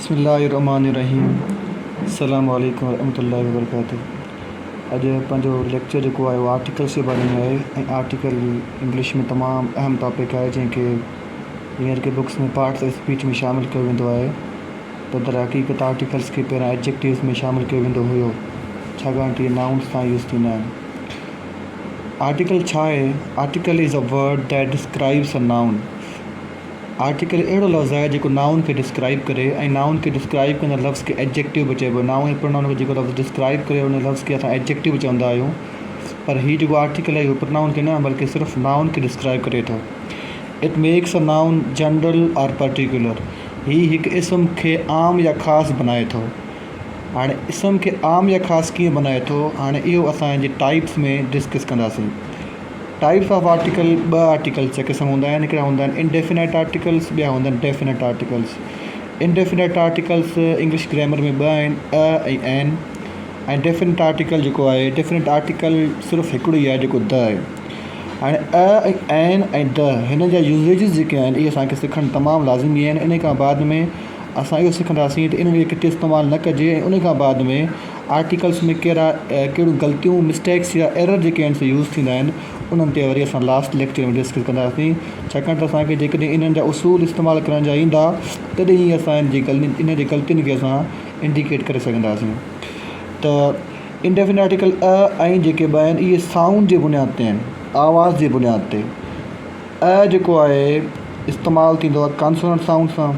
बिस्मिल्लाहिर्रहमानिर्रहीम। अस्सलामु अलैकुम वरहमतुल्लाहि वबरकातुहू। अॼु पंहिंजो लेक्चर जेको आहे उहो आर्टिकल्स जे बारे में आहे ऐं आर्टिकल इंग्लिश में तमामु अहम टॉपिक आहे जंहिंखे हींअर के बुक्स में पार्ट्स ऑफ स्पीच में शामिलु कयो वेंदो आहे। त दर हक़ीक़त आर्टिकल्स खे पहिरियां एडजेक्टिव्स में शामिलु कयो वेंदो हुयो, छाकाणि त इहे नाउन्स सां यूज़ थींदा आहिनि। आर्टिकल छा आहे? Article is a word that describes a noun. Article अहिड़ो लफ़्ज़ आहे जेको नाउन खे डिस्क्राइब करे, ऐं नाउन खे डिस्क्राइब कंदड़ लफ़्ज़ खे एडजेक्टिव बि चइबो आहे। नाउन ऐं प्रोनाउन खे जेको लफ़्ज़ डिस्क्राइब करे उन लफ़्ज़ खे असां एडजेक्टिव चवंदा आहियूं, पर हीउ जेको आर्टिकल आहे उहो प्रोनाउन खे न बल्कि सिर्फ़ु नाउन खे डिस्क्राइब करे थो। It makes a noun general और पर्टिकुलर। हीउ हिकु इस्म खे आम या ख़ासि बनाए थो। हाणे इस्म खे आम या ख़ासि कीअं बनाए थो, हाणे इहो असां जे टाइप्स में डिस्कस कंदासीं। टाइप्स ऑफ आर्टिकल ॿ आर्टिकल्स जा क़िस्म हूंदा आहिनि। हिकिड़ा हूंदा आहिनि इनडेफिनेट आर्टिकल्स, ॿिया हूंदा आहिनि definite articles. Indefinite articles English grammar में ॿ आहिनि, अ ऐं एन। ऐं डेफिनेट आर्टिकल जेको आहे, डेफिनेट आर्टिकल सिर्फ़ु हिकिड़ो ई आहे जेको द आहे। हाणे अ ऐं एन ऐं द हिन जा यूज़ेजिस जेके आहिनि इहे असांखे सिखणु तमामु लाज़िमी आहिनि। इन खां बाद में असां इहो सिखंदासीं त इन्हनि खे किथे इस्तेमालु न कजे, ऐं उन खां बाद में आर्टिकल्स में कहिड़ियूं ग़लतियूं, मिस्टेक्स या एरर जेके आहिनि से यूज़ थींदा आहिनि, उन्हनि ते वरी असां लास्ट लेक्चर में डिस्कस कंदासीं। छाकाणि त असांखे जेकॾहिं इन्हनि जा उसूल इस्तेमालु करण जा ईंदा तॾहिं ई असां इन जी ग़लतियुनि खे असां इंडिकेट करे सघंदासीं। त इनडेफिनेट आर्टिकल अ ऐं जेके ॿ आहिनि इहे साउंड जे बुनियाद ते आहिनि, आवाज़ जे बुनियाद ते। अ जेको आहे इस्तेमालु थींदो आहे कॉन्सोनेंट साउंड सां,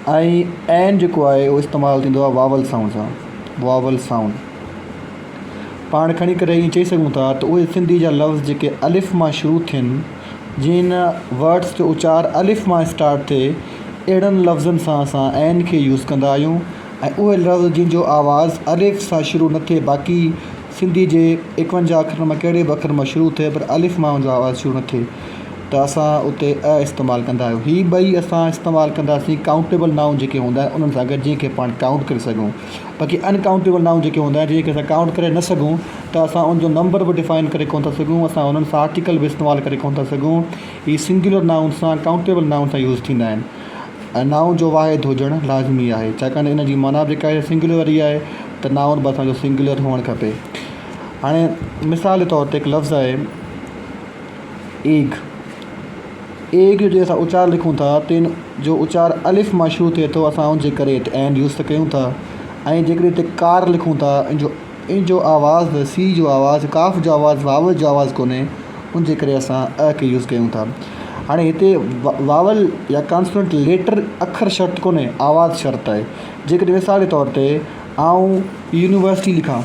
ऐं एन जेको आहे उहो इस्तेमालु थींदो आहे वावल साउंड सां, वावल साउंड। पाण खणी करे ईअं चई सघूं था त उहे सिंधी जा लफ़्ज़ जेके अलिफ़ मां शुरू थियनि, जिन वर्ड्स जो उचार अलिफ़ मां स्टार्ट थिए, अहिड़नि लफ़्ज़नि सां असां एन खे यूज़ कंदा आहियूं। ऐं उहे लफ़्ज़ जिन जो आवाज़ अलिफ़ सां शुरू न थिए, बाक़ी सिंधी जे 51 अखर मां कहिड़े बि अखर मां शुरू थिए पर अलिफ़ मां उनजो आवाज़ शुरू न थिए, त असां उते अ इस्तेमालु कंदा आहियूं। हीअ ॿई असां इस्तेमालु कंदासीं काउंटेबल नाउन जेके हूंदा आहिनि उन्हनि सां गॾु, जंहिंखे पाण काउंट करे सघूं। बाक़ी अनकाउंटेबल नाउन जेके हूंदा आहिनि जंहिंखे असां काउंट करे न सघूं, त असां उनजो नंबर बि डिफाइन करे कोन था सघूं, असां उन्हनि सां आर्टिकल बि इस्तेमालु करे कोन था सघूं। हीअ सिंगुलर नाउन सां, काउंटेबल नाउन सां यूज़ थींदा आहिनि। ऐं नाउन जो वाहिद हुजणु लाज़मी आहे, छाकाणि इन जी माना बि जेका आहे सिंगुलर ई आहे, त नाउन बि असांजो सिंगुलर हुअणु खपे। हाणे मिसाल जे तौर ते हिकु लफ़्ज़ आहे एग। एग जो असां उचार लिखूं था त इन जो उचार अलिफ़ मां शुरू थिए थो, असां उनजे करे एन यूज़ त कयूं था। ऐं जेकॾहिं हिते कार लिखूं था, इन जो आवाज़ु सी जो आवाज़ु, काफ़ जो आवाज़ु, वावल जो आवाज़ु कोन्हे, उनजे करे असां अ खे यूज़ कयूं था। हाणे हिते वावल या कॉन्सोनेंट लेटर अखर शर्त कोन्हे, आवाज़ु शर्त आहे। जेकॾहिं मिसाल जे तौर ते आऊं यूनिवर्सिटी लिखां,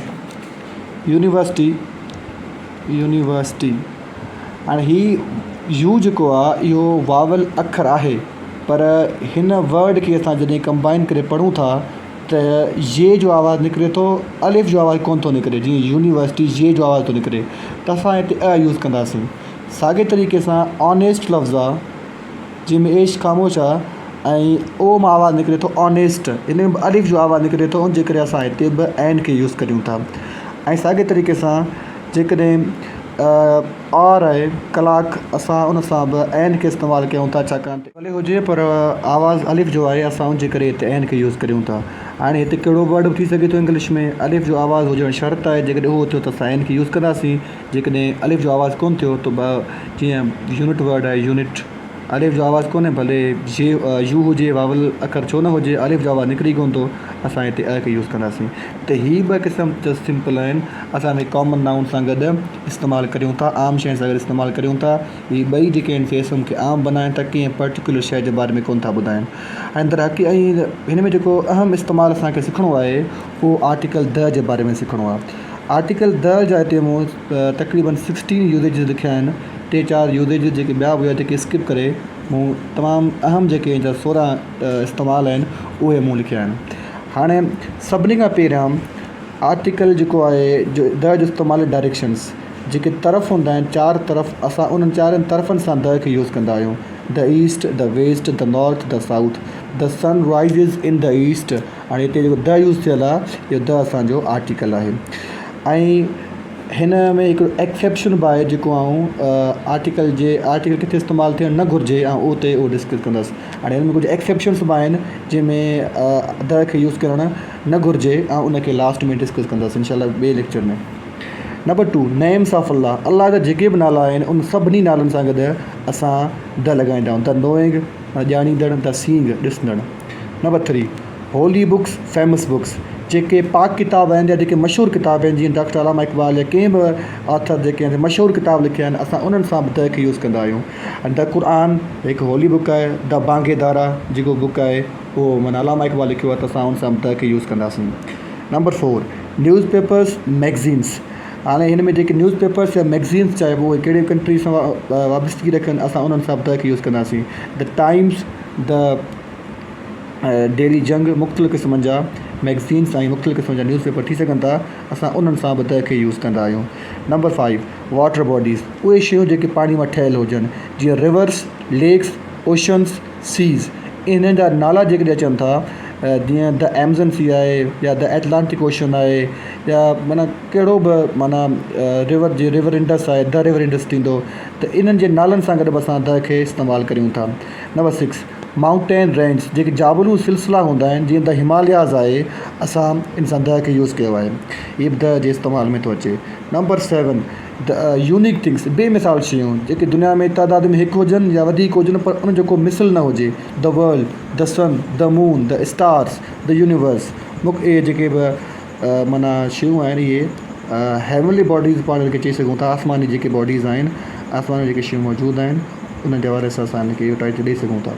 यूनिवर्सिटी, हाणे हीउ यू जेको आहे इहो वावल अखर आहे, पर हिन वर्ड खे असां जॾहिं कंबाइन करे पढ़ूं था त ये जो आवाज़ु निकिरे थो, अलिफ़ जो आवाज़ु कोन थो निकिरे। जीअं यूनिवर्सिटी ये जो आवाज़ु थो निकिरे, त असां हिते अ यूज़ कंदासीं। साॻे तरीक़े सां ऑनेस्ट लफ़्ज़ आहे जंहिंमें एश ख़ामोश आहे, ऐं ओ मां आवाज़ु निकिरे थो ऑनेस्ट, इन में बि अलिफ़ जो आवाज़ु निकिरे थो, उनजे करे असां हिते बि एन खे यूज़ करियूं था। ऐं साॻे तरीक़े सां जेकॾहिं और आहे कलाक, असां उन सां बि एन खे इस्तेमालु कयूं था, छाकाणि त भले हुजे पर आवाज़ु अलिफ़ जो आहे, असां उनजे करे हिते एन खे यूज़ करियूं था। हाणे हिते कहिड़ो वर्ड बि थी सघे थो इंग्लिश में अलिफ़ जो आवाज़ु हुजणु शर्त आहे, जेकॾहिं उहो थियो त असां एन खे यूज़ कंदासीं। जेकॾहिं अलिफ़ जो आवाज़ु कोन थियो त जीअं यूनिट वर्ड आहे, यूनिट अलिफ़ जो आवाज़ु कोन्हे, भले यू हुजे, वावल अखर छो न हुजे, अलिफ़ जो आवाज़ु निकिरी कोन थो, असां हिते अ खे यूज़ कंदासीं। त हीअ ॿ क़िस्म त सिंपल आहिनि, असां हिन कॉमन नाउन सां गॾु इस्तेमालु करियूं था, आम शइ सां गॾु इस्तेमालु करियूं था। हीअ ॿई जेके आहिनि से इस्म खे आम बनाइनि था, कंहिं पर्टिकुलर शइ जे बारे में कोन था ॿुधाइनि। ऐं दर हक़ी ऐं हिन में जेको अहम इस्तेमालु असांखे सिखणो आहे उहो आर्टिकल द जे बारे में सिखणो आहे। आर्टिकल द जा हिते मूं तक़रीबन 16 यूज़ेजिस लिखिया आहिनि। 3-4 यूज़ेजिस जेके ॿिया हुआ जेके स्किप करे मूं तमामु अहम जेके जा 16 इस्तेमालु आहिनि उहे मूं लिखिया आहिनि। हाणे सभिनी खां पहिरियां आर्टिकल जेको आहे जो द जो इस्तेमालु डायरेक्शन्स, जेके तरफ़ हूंदा आहिनि, 4 तरफ़, असां उन्हनि 4 तरफ़नि सां द खे यूज़ कंदा आहियूं। The east, the west, the north, the south. The sun rises in the east. हाणे हिते जेको द यूज़ थियल आहे, इहो द असांजो आर्टिकल आहे। ऐं हिन में हिकिड़ो एक्सेप्शन बि आहे जेको आर्टिकल किथे इस्तेमालु थियणु न घुरिजे ऐं उहो ते उहो डिस्कस कंदुसि। हाणे हिन में कुझु एक्सेप्शन्स बि आहिनि जंहिंमें द खे यूज़ करणु न घुरिजे ऐं उनखे लास्ट में डिस्कस कंदासीं इंशाल्लाह ॿिए लेक्चर में। नंबर 2 नेम्स ऑफ अल्लाह जा जेके बि नाला आहिनि उन सभिनी नालनि सां गॾु असां द लॻाईंदा आहियूं। द नोइंग ॼाणींदड़, द सीइंग ॾिसंदड़। Number 3 holy books famous books जेके पाक किताब आहिनि या जेके मशहूरु किताब आहिनि जीअं डॉक्टर अलामा इक़बाल या कंहिं बि ऑथर जेके आहिनि मशहूरु किताब लिखिया आहिनि असां उन्हनि सां बि द खे यूज़ कंदा आहियूं। ऐं द क़ुरान हिकु होली बुक आहे। द बांगेदारा जेको बुक आहे उहो माना अलामा इक़बाल लिखियो आहे त असां उन सां बि द खे यूज़ कंदासीं। Number 4 news papers magazines. हाणे हिन में जेके न्यूज़ पेपर्स या मैगज़ीन्स चाहे उहे कहिड़े कंट्री सां वाबस्तगी रखनि असां उन्हनि सां बि द खे यूज़ कंदासीं। द टाइम्स, द डेली जंग मुख़्तलिफ़ क़िस्मनि जा मैगज़ीन्स ऐं मुख़्तलिफ़ क़िस्म जा न्यूज़ पेपर थी सघनि था असां उन्हनि सां बि द खे यूज़ कंदा आहियूं। नंबर 5 वाटर बॉडीज़ उहे शयूं जेके पाणी मां ठहियलु हुजनि जीअं रिवर्स, लेक्स, ओशन्स, सीज़। इन्हनि जा नाला जेके अचनि था जीअं द एमज़न सी आहे या द एटलांटिक ओशन आहे या माना कहिड़ो बि माना रिवर इंडस आहे द रिवर इंडस थींदो त इन्हनि जे नालनि सां गॾु बि असां द खे इस्तेमालु करियूं था। नंबर 6 माउंटेन रेंज जेके जाबलू सिलसिला हूंदा आहिनि जीअं द हिमालयाज़ आहे असां इन सां द खे यूज़ कयो आहे। इहे बि द जे इस्तेमाल में थो अचे। नंबर 7 द यूनिक थिंग्स बेमिसाल शयूं जेके दुनिया में तादाद में हिकु हुजनि या वधीक हुजनि पर उन जेको मिसल न हुजे। The world, the sun, the moon, the stars, the universe. इहे जेके बि माना शयूं आहिनि इहे हेवनली बॉडीज़ पाण हिनखे चई सघूं था। आसमानी जेके बॉडीज़ आहिनि आसमान में जेके शयूं मौजूदु आहिनि उन जे हवाले सां असां हिनखे टाइटल ॾेई सघूं था।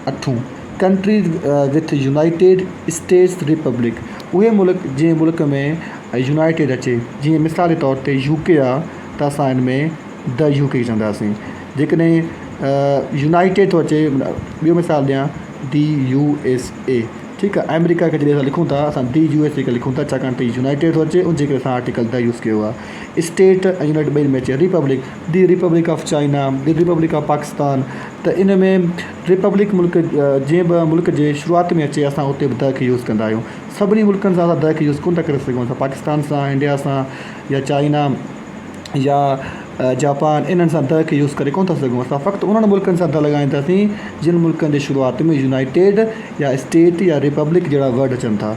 8 countries with United status Republic उहे मुल्क जंहिं मुल्क में यूनाइटेड अचे जीअं मिसाल जे तौर ते यूके आहे त असां हिन में द यूके चवंदासीं। जेकॾहिं यूनाइटेड थो अचे ॿियो मिसाल ॾियां DUSA ठीकु आहे। अमेरिका खे जॾहिं असां लिखूं था असां DUSA खे लिखूं था छाकाणि त यूनाइटेड थो अचे उन जे करे असां आर्टिकल द यूज़ कयो आहे। स्टेट ऐं यूनाइटेड ॿई में अचे। Republic the Republic of China, the Republic of Pakistan. त इन में रिपब्लिक मुल्क जीअं बि मुल्क जे शुरूआति में अचे असां उते बि द खे यूज़ कंदा आहियूं। सभिनी मुल्कनि सां असां द खे यूज़ कोन था करे सघूं। असां पाकिस्तान सां, इंडिया सां या चाइना या जापान इन्हनि सां द खे यूज़ करे कोन था सघूं। असां फ़क़्तु उन्हनि मुल्कनि सां द लॻाईंदासीं जिन मुल्कनि जे शुरूआति में यूनाइटेड या स्टेट या रिपब्लिक जहिड़ा वर्ड अचनि था।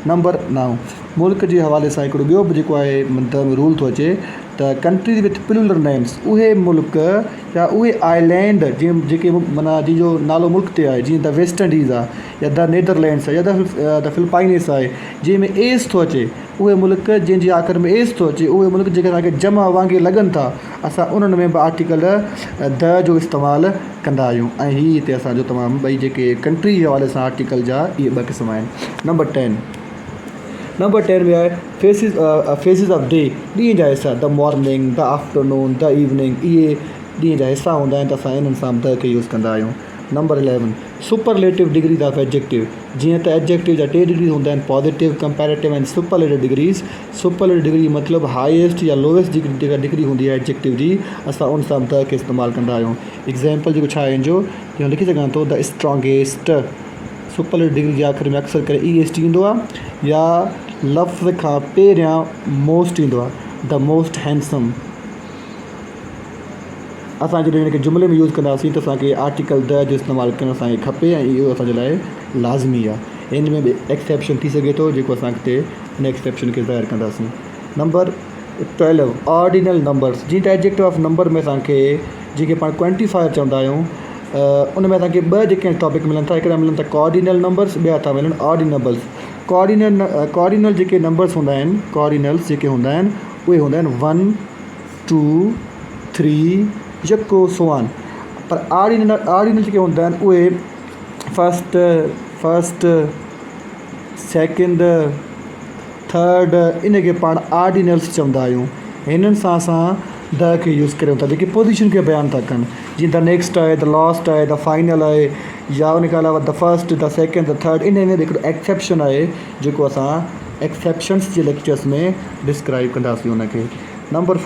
नंबर 9 मुल्क जे हवाले सां हिकिड़ो ॿियो बि जेको आहे द में रूल थो अचे त कंट्रीज़ विथ प्लूरल नेम्स उहे मुल्क या उहे आइलैंड जीअं जेके माना जंहिंजो नालो मुल्क ते आहे जीअं द वेस्ट इंडीज़ आहे या द नीदरलैंड्स आहे या द फिलिपाइनिस आहे जंहिंमें एस थो अचे उहे मुल्क जंहिंजे आख़िर में एस थो अचे उहे मुल्क जेके असांखे जमा वांगुरु लॻनि था असां उन्हनि में बि आर्टिकल द जो इस्तेमालु कंदा आहियूं। ऐं हीअ हिते असांजो तमामु ॿई जेके कंट्री जे हवाले सां आर्टिकल जा इहे 2 क़िस्म आहिनि। नंबर 10 में आहे फेसिस ऑफ डे ॾींहं जा हिसा। The morning, the afternoon, the evening इहे ॾींहं जा हिसा हूंदा आहिनि त असां इन्हनि सां द खे यूज़ कंदा आहियूं। Number 11 superlative degrees of adjective जीअं त एडजेक्टिव जा 2 डिग्री हूंदा आहिनि positive, comparative and superlative degrees. Superlative degree मतिलबु हाईएस्ट या लोएस्ट जेका डिग्री हूंदी आहे एडजेक्टिव जी असां उन सां द खे इस्तेमालु कंदा आहियूं। एग्ज़ाम्पल जेको छा आहे हिन जो जीअं लिखी सघां थो द स्ट्रॉन्गेस्ट। सुपरलेटिव डिग्री जे आख़िर में अक्सर करे EST ईंदो आहे या लफ़्ज़ खां पहिरियां मोस्ट ईंदो आहे द मोस्ट हैंडसम। असां जॾहिं हिनखे जुमिले में यूज़ कंदासीं त असांखे आर्टिकल द जो इस्तेमालु करणु असांखे खपे ऐं इहो असांजे लाइ लाज़मी आहे। हिन में बि एक्सेप्शन थी सघे थो जेको असां अॻिते हिन एक्सेप्शन खे ज़ाहिर कंदासीं। नंबर 12 ऑर्डिनल नंबर्स जीअं त एडजेक्टिव ऑफ नंबर में असांखे जेके पाण क्वांटिफायर चवंदा आहियूं उन में असांखे 2 जेके टॉपिक मिलनि था। हिकिड़ा मिलनि था कॉर्डिनल नंबर्स, ॿिया था मिलनि ऑर्डिनबल्स। कॉर्डिनल जेके नंबर्स हूंदा आहिनि कॉर्डिनल्स जेके हूंदा आहिनि उहे हूंदा आहिनि 1 2 3 यको सोआन। पर ऑर्डिनल जेके हूंदा आहिनि उहे फर्स्ट सेकेंड थर्ड इनखे पाण ऑर्डिनल्स चवंदा आहियूं। हिननि सां असां द खे यूज़ करियूं था जेके पोज़ीशन खे बयानु था कनि जीअं द नेक्स्ट आहे, द लास्ट आहे, द फाइनल आहे या उन खां अलावा the first, the second, the third. इन में बि हिकिड़ो एक्सेप्शन आहे जेको असां एक्सेप्शन्स जे लेक्चर्स में डिस्क्राइब कंदासीं उनखे। Number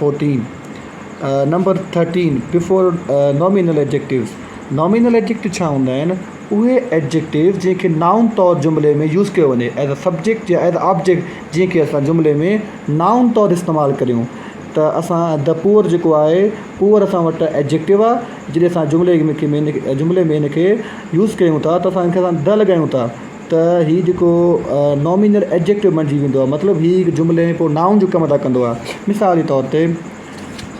13 before nominal adjectives. Nominal adjective छा हूंदा आहिनि उहे एडजेक्टिव जंहिंखे नाउन तौरु जुमिले में यूज़ कयो वञे एज़ अ सब्जेक्ट या एज़ अ ऑब्जेक्ट, जंहिंखे असां जुमिले में नाउन तौरु इस्तेमालु करियूं। त असां द पुअर जेको आहे पुअर असां वटि एडजेक्टिव आहे, जॾहिं असां जुमिले में हिनखे यूज़ कयूं था त असां द लॻायूं था त हीउ जेको नॉमिनल एडजेक्टिव बणिजी वेंदो आहे, मतिलबु हीउ जुमिले में पोइ नाउन जो कमु अदा कंदो आहे। मिसाल जे तौर ते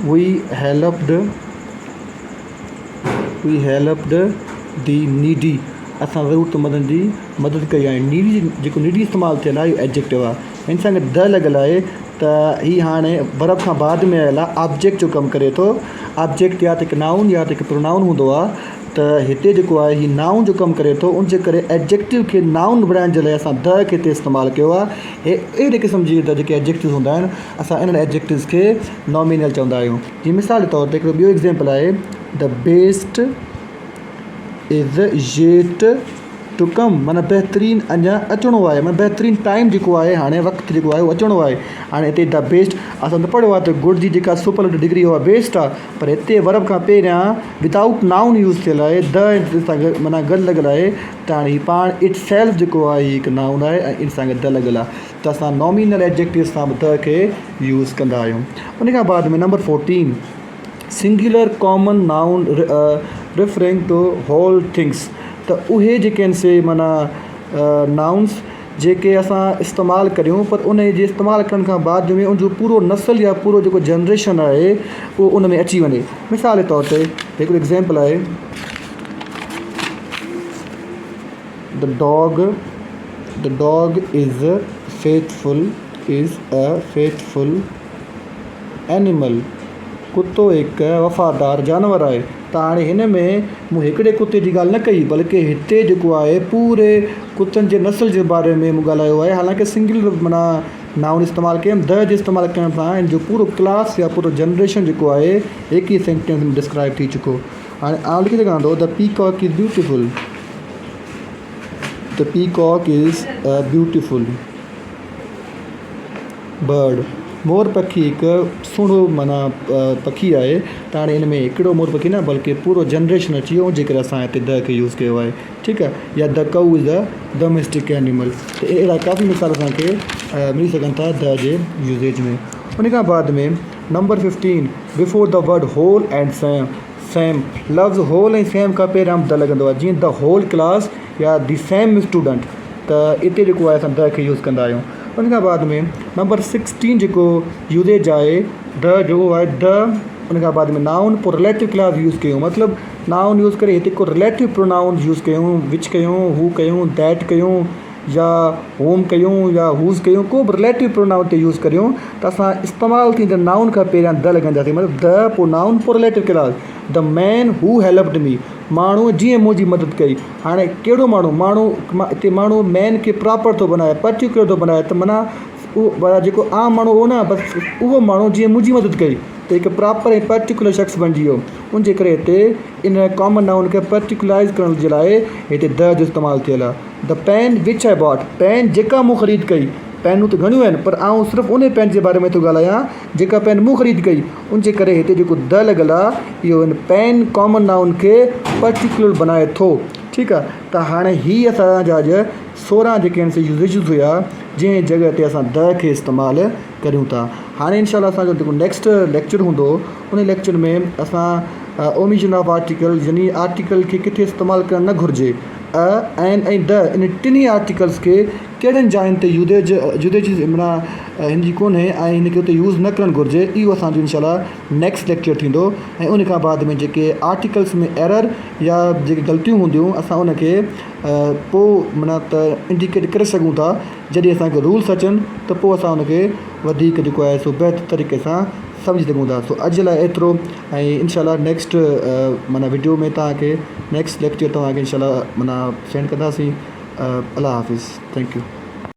वी हेल्प्ड दी नीडी, असां ज़रूरतमंदनि जी मदद कई आहे। नीडी जेको नीडी इस्तेमालु थियल आहे इहो एडजेक्टिव आहे, हिन सां गॾु द लॻियल आहे त हीअ हाणे वर्ब खां बाद में आयल आहे, ऑब्जेक्ट जो कमु करे थो। ऑब्जेक्ट या त हिकु नाउन या त हिकु प्रोनाउन हूंदो आहे, त हिते जेको आहे हीउ नाउन जो कमु करे थो, उन जे करे एडजेक्टिव खे नाउन बणाइण जे लाइ असां द खे हिते इस्तेमालु कयो आहे। हे अहिड़े क़िस्म जी त जेके एडजेक्टिव्स हूंदा आहिनि असां इन्हनि एडजेक्टिव्स खे नॉमिनल चवंदा आहियूं। जीअं मिसाल जे तौर ते हिकिड़ो ॿियो एग्ज़ाम्पल आहे, the best is yet to come, माना बहितरीनु अञा अचिणो आहे, माना बहितरीनु टाइम जेको आहे हाणे वक़्तु जेको आहे उहो अचिणो आहे। हाणे हिते द बेस्ट असां त पढ़ियो आहे त गुड जी जेका सुपरलेटिव डिग्री उहा बेस्ट आहे, पर हिते वर्ब खां पहिरियां विदाउट नाउन यूज़ थियल आहे, द सां गॾु माना गॾु लॻियल आहे, त हाणे हीउ पाण इट सेल्फ जेको आहे हीउ हिकु नाउन आहे ऐं इन सां गॾु द लॻियल आहे, त असां नॉमिनल एडजेक्टिव सां द खे यूज़ कंदा आहियूं। उन खां बाद में number 14 singular common noun referring to whole things, त उहे जेके आहिनि से माना नाउन्स जेके असां इस्तेमालु करियूं पर उन जे इस्तेमालु करण खां बाद में उनजो पूरो नस्ल या पूरो जेको जनरेशन आहे उहो उन में अची वञे। मिसाल जे तौर ते हिकिड़ो एग्ज़ाम्पल आहे, the dog is a faithful animal, कुतो हिकु वफ़ादार जानवर आहे। त हाणे हिन में मूं हिकिड़े कुते जी ॻाल्हि न कई, बल्कि हिते जेको आहे पूरे कुतनि जे नस्ल जे बारे में मूं ॻाल्हायो आहे। हालांकि सिंगल माना नाउन इस्तेमालु कयमि, द जो इस्तेमालु करण सां हिन जो पूरो क्लास या पूरो जनरेशन जेको आहे हिक ई सेंटेंस में डिस्क्राइब थी चुको। हाणे आउं लिखी सघां थो, the peacock is beautiful, the peacock is a beautiful bird, मोर पखी हिकु सुहिणो माना पखी आहे। त हाणे हिन में हिकिड़ो मोर पखी न बल्कि पूरो जनरेशन अची वियो, जे करे असां हिते द खे यूज़ कयो आहे। ठीकु आहे, या the cow is a domestic animal, त अहिड़ा काफ़ी मिसाल असांखे मिली सघनि था द जे यूज़ेज में। उन खां बाद में number 15 before the word whole and same, लफ़्ज़ होल ऐं सेम खां पहिरियां द लॻंदो आहे, जीअं द होल क्लास या द सेम स्टूडेंट, त हिते जेको आहे असां द खे यूज़ कंदा आहियूं। उन खां बाद में नंबर 16 जेको यूज़ेज आहे द जो आहे द, उन खां बाद में नाउन पोइ रिलेटिव क्लास यूज़ कयूं, मतिलबु नाउन यूज़ करे हिते को रिलेटिव प्रोनाउन यूज़ कयूं, विच कयूं, हू कयूं, दैट कयूं, या होम कयूं या हूज़ कयूं, को बि रिलेटिव प्रोनाउन ते यूज़ करियूं त असां इस्तेमालु थींदड़ नाउन खां पहिरियां द लॻाईंदासीं, मतिलबु द पोइ नाउन पोइ रिलेटिव क्लास। द मैन हू हेल्प्ड मी, माण्हू जीअं मुंहिंजी मदद कई। हाणे कहिड़ो माण्हू हिते माण्हू मैन खे प्रॉपर थो बनाए, पर्टिकुलर थो बनाए, त माना उहो जेको आम माण्हू हो न बसि उहो माण्हू जीअं मुंहिंजी मदद कई, त हिकु प्रॉपर ऐं पर्टिकुलर शख़्स बणिजी वियो। उन जे करे हिते इन कॉमन नाउन खे पर्टिकुलराइज़ करण जे लाइ हिते द जो इस्तेमालु थियल आहे। द पेन विच आई बॉट, पेन जेका मूं ख़रीद कई, पेनूं त घणियूं आहिनि पर आउं सिर्फ़ु उन पेन जे बारे में थो ॻाल्हायां जेका पेन मूं ख़रीद कई। उन जे करे हिते जेको द लॻियल आहे इहो हिन पेन कॉमन नाउन खे पर्टिकुलर बनाए थो। ठीकु आहे, त हाणे हीअ असांजा 16 जेके आहिनि से यूज़ेज हुया जंहिं जॻह ते असां द खे इस्तेमालु करियूं था। हाणे इनशाला असांजो जेको नेक्स्ट लेक्चर हूंदो उन लेक्चर में असां ओमिशन ऑफ आर्टिकल, यानी आर्टिकल खे किथे इस्तेमालु करणु न घुरिजे, एन ऐं द इन टिनी आर्टिकल्स खे कहिड़ियुनि जायुनि ते यूज़ेज माना हिन जी कोन्हे ऐं हिनखे उते यूज़ न करणु घुरिजे, इहो असांजो इनशाला नेक्स्ट लेक्चर थींदो। ऐं उन खां बाद में जेके आर्टिकल्स में एरर या जेके ग़लतियूं हूंदियूं असां उनखे पोइ माना त इंडिकेट करे सघूं था। जॾहिं असांखे रूल्स अचनि त पोइ असां उनखे वधीक जेको आहे सो बहितर तरीक़े सां सम्झी सघूं था। सो अॼु लाइ एतिरो, ऐं इनशाला नेक्स्ट माना वीडियो में तव्हांखे नेक्स्ट लेक्चर तव्हांखे इनशाला माना सेंड कंदासीं। अल्लाह हाफ़िज़, थैंक यू।